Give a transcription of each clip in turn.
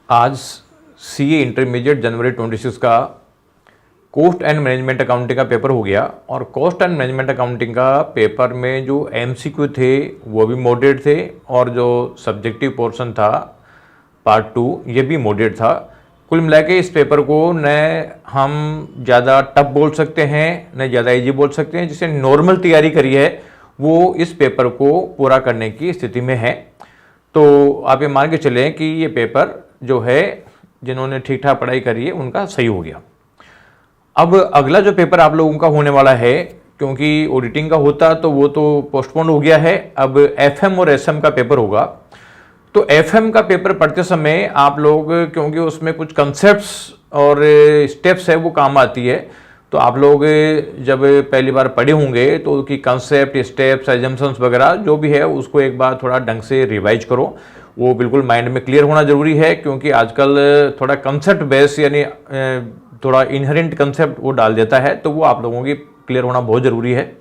आज CA intermediate जनवरी 26 का cost and management accounting का पेपर हो गया। और कॉस्ट एंड मैनेजमेंट अकाउंटिंग का पेपर में जो एमसीक्यू थे वो भी मॉडरेट थे, और जो सब्जेक्टिव पोर्शन था पार्ट 2 ये भी मॉडरेट था। कुल मिला के इस पेपर को न हम ज़्यादा टफ बोल सकते हैं न ज़्यादा इजी बोल सकते हैं। जिसे नॉर्मल तैयारी करी है वो इस पेपर को पूरा करने की स्थिति में है। तो आप ये मान के चलें कि ये पेपर जो है जिन्होंने ठीक ठाक पढ़ाई करी है उनका सही हो गया। अब अगला जो पेपर आप लोगों का होने वाला है, क्योंकि ऑडिटिंग का होता तो वो तो पोस्टपोन हो गया है, अब एफएम और एसएम का पेपर होगा। तो एफएम का पेपर पढ़ते समय आप लोग, क्योंकि उसमें कुछ कंसेप्ट्स और स्टेप्स है वो काम आती है, तो आप लोग जब पहली बार पढ़े होंगे तो उसकी कंसेप्ट, स्टेप्स, एजम्पशंस वगैरह जो भी है उसको एक बार थोड़ा ढंग से रिवाइज करो। वो बिल्कुल माइंड में क्लियर होना जरूरी है, क्योंकि आजकल थोड़ा कंसेप्ट बेस यानी थोड़ा इनहेरेंट कंसेप्ट वो डाल देता है, तो वो आप लोगों की क्लियर होना बहुत ज़रूरी है।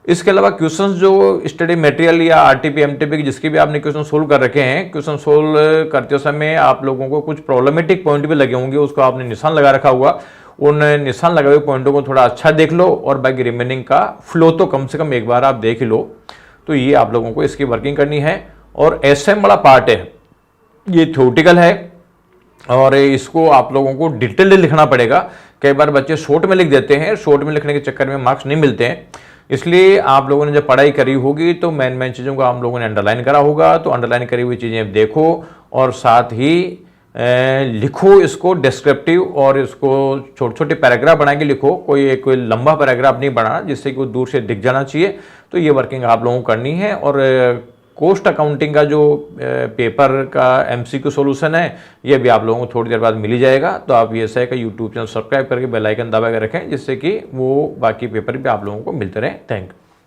इसके अलावा क्वेश्चंस जो स्टडी मटेरियल या आरटीपी एमटीपी जिसके भी आपने क्वेश्चन सोल्व कर रखे हैं, क्वेश्चन सोल्व करते समय आप लोगों को कुछ प्रॉब्लमेटिक पॉइंट भी लगे होंगे, उसको आपने निशान लगा रखा होगा। उन निशान लगे हुए पॉइंटों को थोड़ा अच्छा देख लो, और बाकी रिमेनिंग का फ्लो तो कम से कम एक बार आप देख लो। तो ये आप लोगों को इसकी वर्किंग करनी है। और एसएम वाला पार्ट है ये थ्योरेटिकल है, और इसको आप लोगों को डिटेल लिखना पड़ेगा। कई बार बच्चे शॉर्ट में लिख देते हैं, शॉर्ट में लिखने के चक्कर में मार्क्स नहीं मिलते हैं। इसलिए आप लोगों ने जब पढ़ाई करी होगी तो मेन चीज़ों को आप लोगों ने अंडरलाइन करा होगा, तो अंडरलाइन करी हुई चीज़ें देखो और साथ ही लिखो इसको डिस्क्रिप्टिव, और इसको छोटे छोटे पैराग्राफ बना के लिखो। कोई लंबा पैराग्राफ नहीं बनाना जिससे कि वो दूर से दिख जाना चाहिए। तो ये वर्किंग आप लोगों को करनी है। और कॉस्ट अकाउंटिंग का जो पेपर का एमसीक्यू सॉल्यूशन है ये भी आप लोगों को थोड़ी देर बाद मिल ही जाएगा। तो आप ये का यूट्यूब चैनल सब्सक्राइब करके बेल आइकन दबा के रखें, जिससे कि वो बाकी पेपर भी आप लोगों को मिलते रहें। Thank you.